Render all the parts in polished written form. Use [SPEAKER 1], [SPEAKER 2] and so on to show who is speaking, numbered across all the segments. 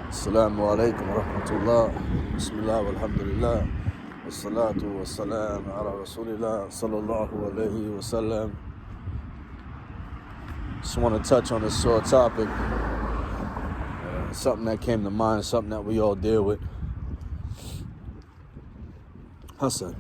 [SPEAKER 1] Assalamu alaikum wa rahmatullah. Bismillah walhamdulillah. Wassalatu wassalam ala rasulillah sallallahu alayhi wa sallam. Just want to touch on a sore topic. Something that came to mind, something that we all deal with. Hasad.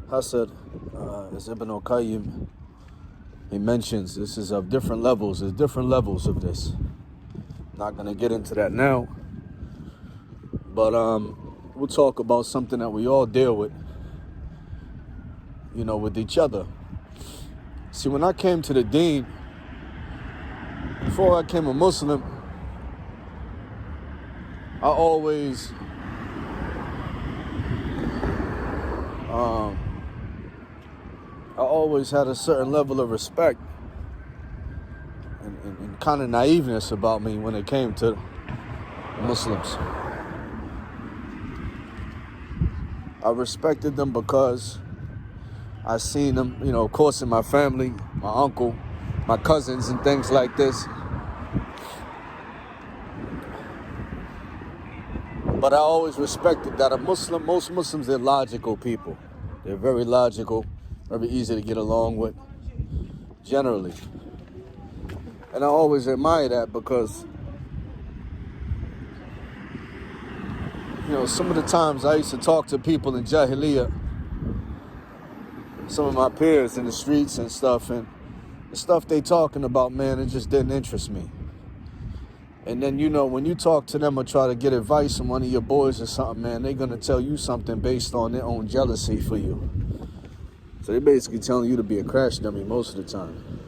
[SPEAKER 1] Hasad, as Ibn al-Qayyim, he mentions this is of different levels. There's different levels of this. Not going to get into that now. But we'll talk about something that we all deal with, with each other. See, when I came to the deen, before I became a Muslim, I always had a certain level of respect and kind of naiveness about me when it came to Muslims. I respected them because I seen them, of course, in my family, my uncle, my cousins, and things like this. But I always respected that most Muslims, they're logical people. They're very logical, very easy to get along with, generally. And I always admire that because, some of the times I used to talk to people in Jahiliyyah, some of my peers in the streets and stuff, and the stuff they talking about, man, it just didn't interest me. And then, when you talk to them or try to get advice from one of your boys or something, man, they're going to tell you something based on their own jealousy for you. So they're basically telling you to be a crash dummy most of the time.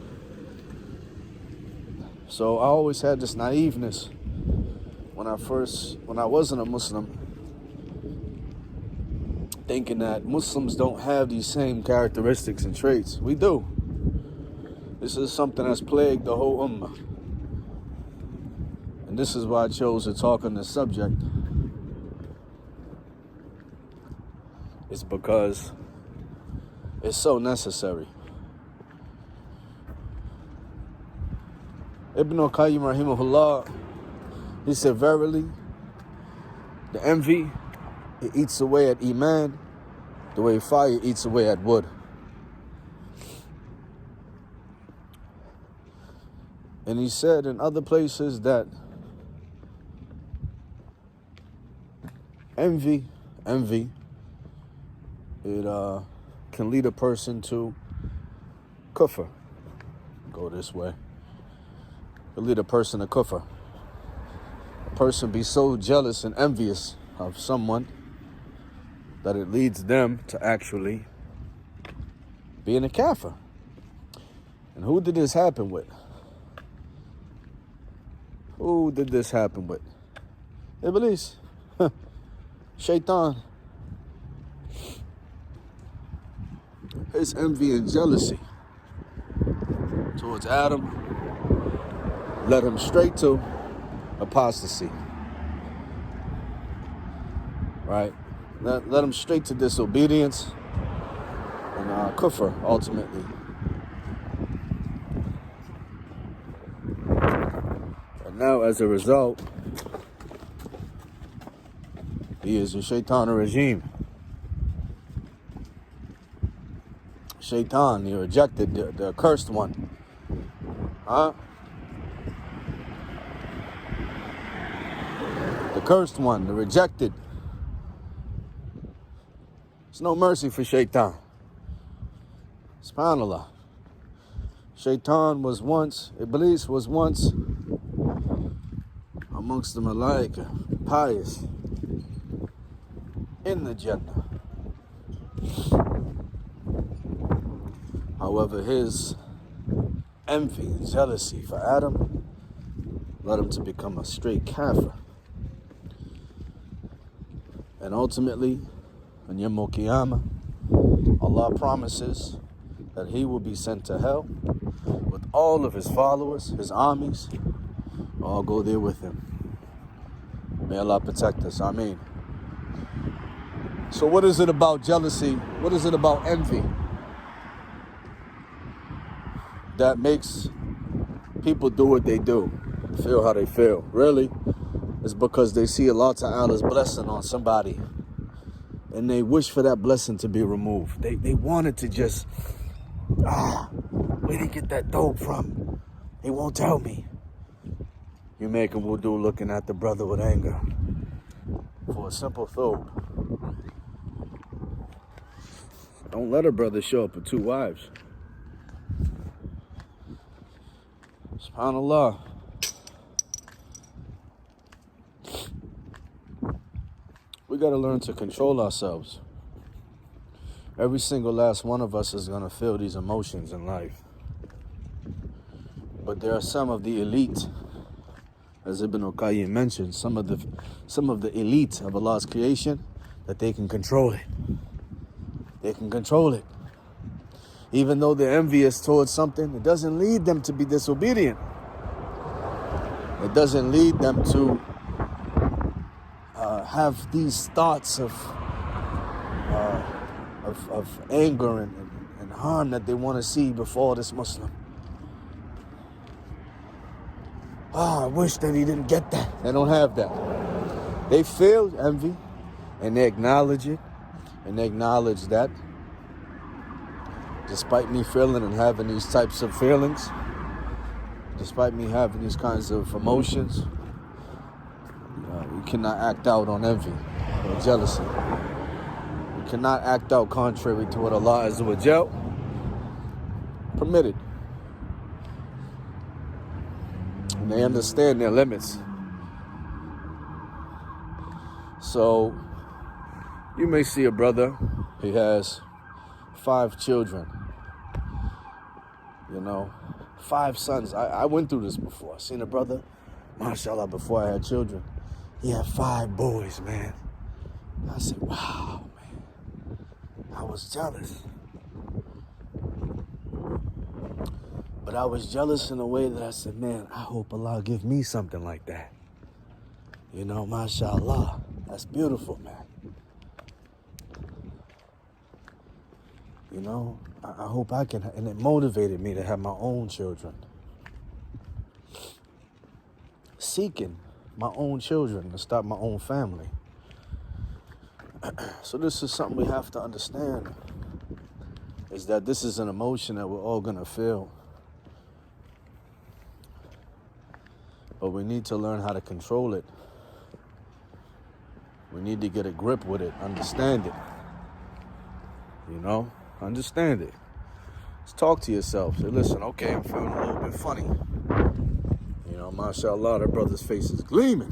[SPEAKER 1] So I always had this naiveness when I wasn't a Muslim, thinking that Muslims don't have these same characteristics and traits. We do. This is something that's plagued the whole Ummah. And this is why I chose to talk on this subject. It's because it's so necessary. Ibn al-Qayyim rahimahullah, he said, verily, the envy, it eats away at Iman the way fire eats away at wood. And he said in other places that envy, it can lead a person to kufr. Go this way. It lead a person to kufr. A person be so jealous and envious of someone that it leads them to actually being a kafir. And who did this happen with? Who did this happen with? Iblis. Shaitan. His envy and jealousy towards Adam led him straight to apostasy. Right? Led him straight to disobedience and kufr, ultimately. And now, as a result, he is a shaitan regime. Shaitan, he rejected the accursed one. Huh? The cursed one, the rejected. There's no mercy for shaitan. SubhanAllah. Shaitan was once, Iblis was once amongst the malaika, pious, in the Jannah. However, his envy and jealousy for Adam led him to become a straight kafir. And ultimately, on Yawm al-Qiyamah, Allah promises that he will be sent to hell with all of his followers, his armies, all go there with him. May Allah protect us. Ameen. So what is it about jealousy? What is it about envy that makes people do what they do, feel how they feel? Really? is because they see Allah Ta'ala's blessing on somebody and they wish for that blessing to be removed. They wanted to just, where'd he get that dope from? He won't tell me. You making wudu looking at the brother with anger for a simple thought. Don't let a brother show up with 2 wives. SubhanAllah. We got to learn to control ourselves. Every single last one of us is going to feel these emotions in life. But there are some of the elite, as Ibn al-Qayyim mentioned, some of the elite of Allah's creation, that they can control it. They can control it. Even though they're envious towards something, it doesn't lead them to be disobedient. It doesn't lead them to have these thoughts of anger and harm that they want to see before this Muslim. I wish that he didn't get that. They don't have that. They feel envy and they acknowledge it, and they acknowledge that despite me feeling and having these types of feelings, despite me having these kinds of emotions, you cannot act out on envy or jealousy. You cannot act out contrary to what Allah Azza wa Jal permitted. And they understand their limits. So, you may see a brother, he has 5 children. 5 sons. I went through this before. I seen a brother, mashallah, before I had children. He had 5 boys, man. I said, wow, man. I was jealous. But I was jealous in a way that I said, man, I hope Allah give me something like that. Mashallah. That's beautiful, man. I hope I can, and it motivated me to have my own children. Seeking my own children to start my own family. So this is something we have to understand, is that this is an emotion that we're all going to feel. But we need to learn how to control it. We need to get a grip with it, understand it. Understand it. Just talk to yourself. Say, listen, okay, I'm feeling a little bit funny. Mashallah, that brother's face is gleaming.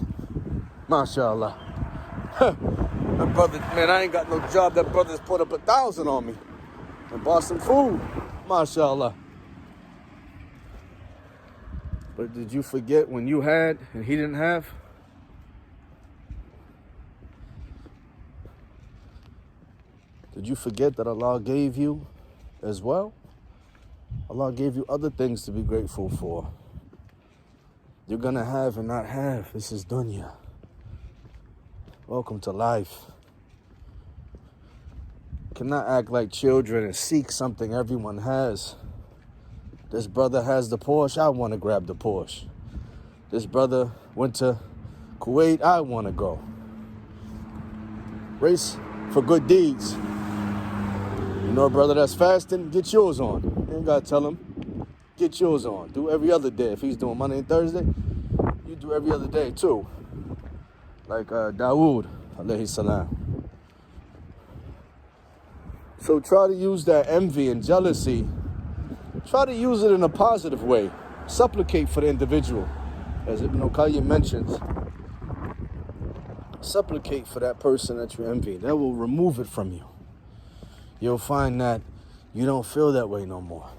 [SPEAKER 1] Mashallah. That brother, man, I ain't got no job. That brother's put up 1,000 on me and bought some food. Mashallah. But did you forget when you had and he didn't have? Did you forget that Allah gave you as well? Allah gave you other things to be grateful for. You're going to have and not have. This is dunya. Welcome to life. Cannot act like children and seek something everyone has. This brother has the Porsche, I want to grab the Porsche. This brother went to Kuwait, I want to go. Race for good deeds. A brother that's fasting, get yours on. You ain't got to tell him, get yours on. Do every other day. If he's doing Monday and Thursday, you do every other day too. Like Dawood, alayhi salam. So try to use that envy and jealousy. Try to use it in a positive way. Supplicate for the individual. As Ibn al-Qayyim mentions, supplicate for that person that you envy. That will remove it from you. You'll find that you don't feel that way no more.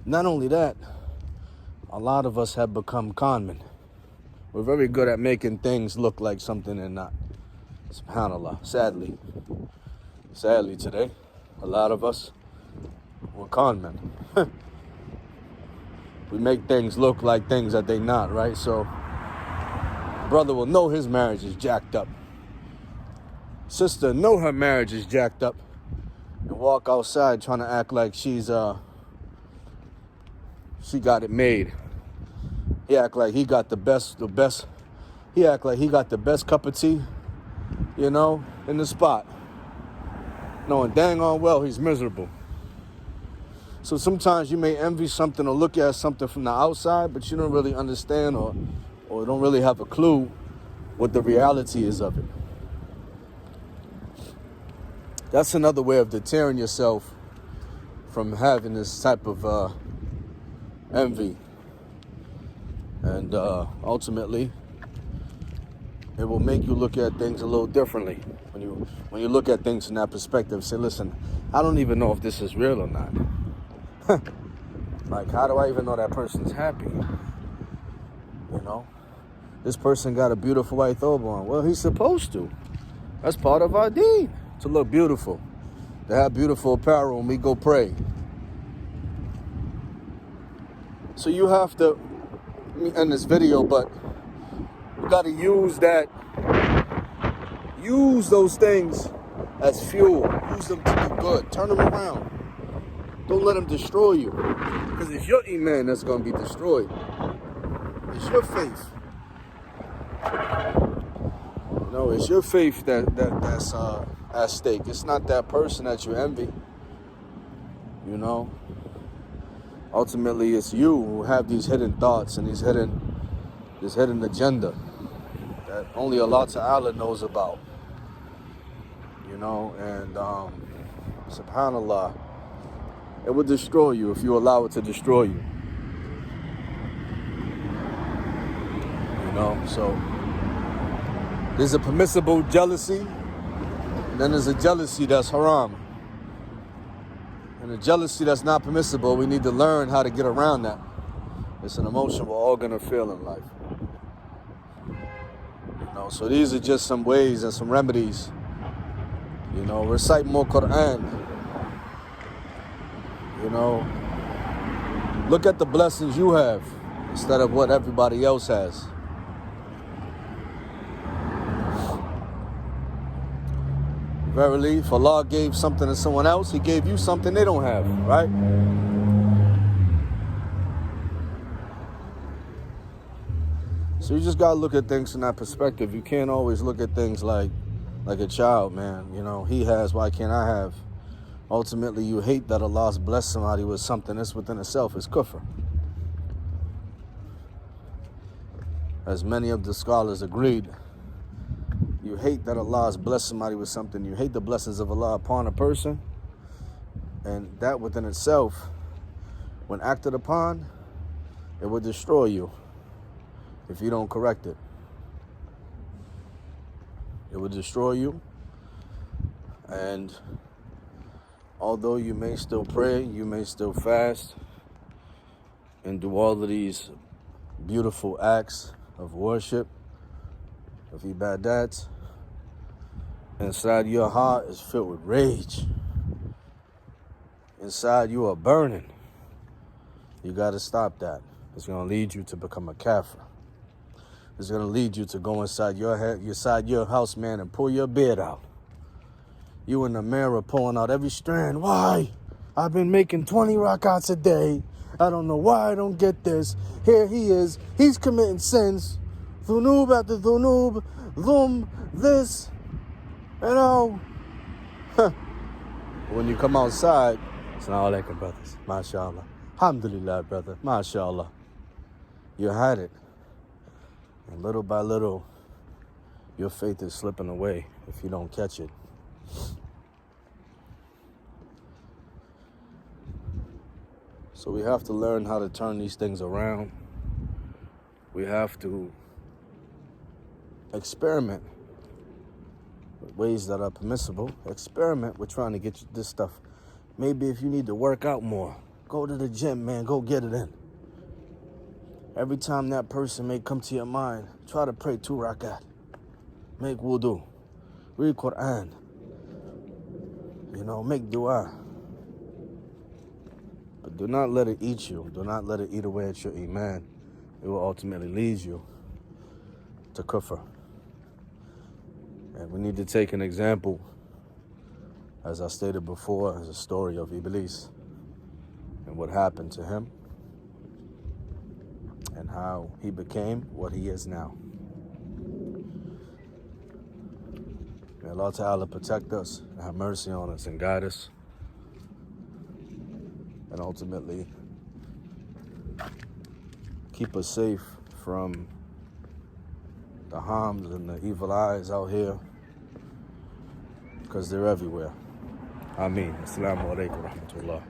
[SPEAKER 1] Not only that, a lot of us have become conmen. We're very good at making things look like something they're not. SubhanAllah. Sadly today, a lot of us, we're conmen. We make things look like things that they're not, right? So, brother will know his marriage is jacked up. Sister know her marriage is jacked up and walk outside trying to act like she got it made. He act like he got the best He act like he got the best cup of tea, you know, in the spot, knowing dang on well he's miserable. So sometimes you may envy something or look at something from the outside, but you don't really understand or don't really have a clue what the reality is of it. That's another way of deterring yourself from having this type of envy. And ultimately, it will make you look at things a little differently. When you look at things in that perspective, say, listen, I don't even know if this is real or not. Like, how do I even know that person's happy? You know? This person got a beautiful white thobe on. Well, he's supposed to. That's part of our deen, to look beautiful, to have beautiful apparel when we go pray. So you have to, let me end this video, but you got to use those things as fuel. Use them to do good. Turn them around. Don't let them destroy you. Because it's your iman that's going to be destroyed. It's your faith. No, it's your faith that's at stake. It's not that person that you envy. You know? Ultimately, it's you who have these hidden thoughts and this hidden agenda that only Allah Ta'ala knows about. You know, and subhanallah, it will destroy you if you allow it to destroy you. You know, so there's a permissible jealousy, and then there's a jealousy that's haram. And a jealousy that's not permissible, we need to learn how to get around that. It's an emotion we're all gonna feel in life. You know, so these are just some ways and some remedies. You know, recite more Quran. You know, look at the blessings you have instead of what everybody else has. Verily, if Allah gave something to someone else, He gave you something they don't have, right? So you just gotta look at things from that perspective. You can't always look at things like a child, man. You know, he has, why can't I have? Ultimately, you hate that Allah's blessed somebody with something that's within itself. It's kufr. As many of the scholars agreed, you hate that Allah has blessed somebody with something. You hate the blessings of Allah upon a person. And that within itself, when acted upon, it will destroy you if you don't correct it. It will destroy you. And although you may still pray, you may still fast, and do all of these beautiful acts of worship, of ibadat, inside your heart is filled with rage. Inside you are burning. You got to stop that. It's going to lead you to become a kafir. It's going to lead you to go inside your house, man, and pull your beard out. You in the mirror pulling out every strand. Why? I've been making 20 rakats a day. I don't know why I don't get this. Here he is. He's committing sins. Dhunub after dhunub. Dhum, this. You know. When you come outside, Assalamu alaikum, brothers. MashaAllah. Alhamdulillah, brother. MashaAllah. You had it. And little by little, your faith is slipping away if you don't catch it. So we have to learn how to turn these things around. We have to experiment with ways that are permissible. Experiment with trying to get this stuff. Maybe if you need to work out more, go to the gym, man. Go get it in. Every time that person may come to your mind, try to pray 2 rakat. Make wudu. Read Quran. You know, make dua. But do not let it eat you. Do not let it eat away at your iman. It will ultimately lead you to kufr. And we need to take an example, as I stated before, as a story of Iblis and what happened to him and how he became what he is now. May Allah Ta'ala protect us and have mercy on us and guide us. And ultimately keep us safe from the harms and the evil eyes out here, because they're everywhere. Ameen. Assalamu alaikum wa rahmatullah.